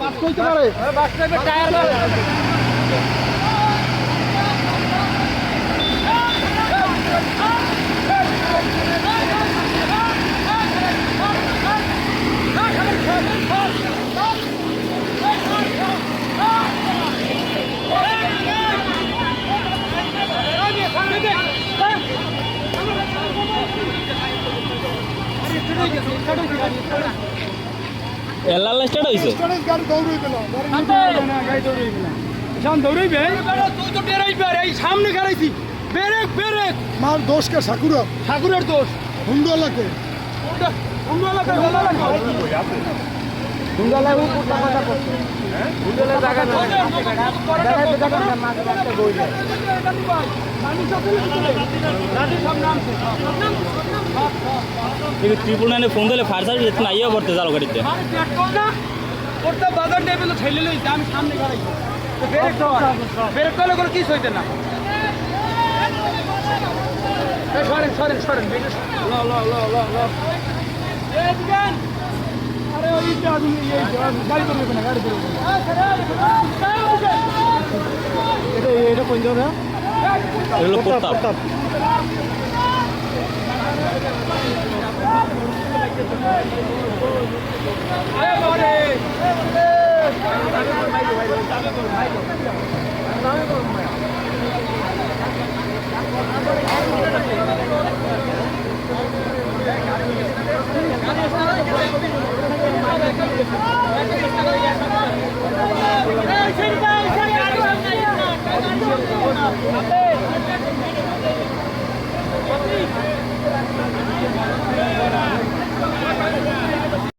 বাস কইতে পারে bus driver tyre এল্লাল start হইছে গাড়ি দৌড়াইবে না গাড়ি দৌড়াইবে না শান দৌড়াইবে তুই তো ডেরাইবে এই সামনে গাড়াইছি ব্রেক ব্রেক মার দোষ কে ঠাকুরা ঠাকুরের দোষ হুন্ডওয়ালাকে হুন্ডওয়ালাকে হুন্ডওয়ালা ও কোটা কথা করছে হুন্ডওয়ালা জায়গা না জায়গা না মাঝে একটা বই যায় ত্রিপুরানে ফোন দিলে ফায়ার সার্ভিস না ইয়ে করতে যাও গাড়িতে করতে বাজার টেবিল ছেলে লই আমি সামনে গাড়াই ব্রেক করে কি হইতে না সরেন সরেন সরেন আরে ওই গাড়ি ধরবে না গাড়ি ধরবে না এটা কোন জায়গা এগুলো প্রতাপ আরে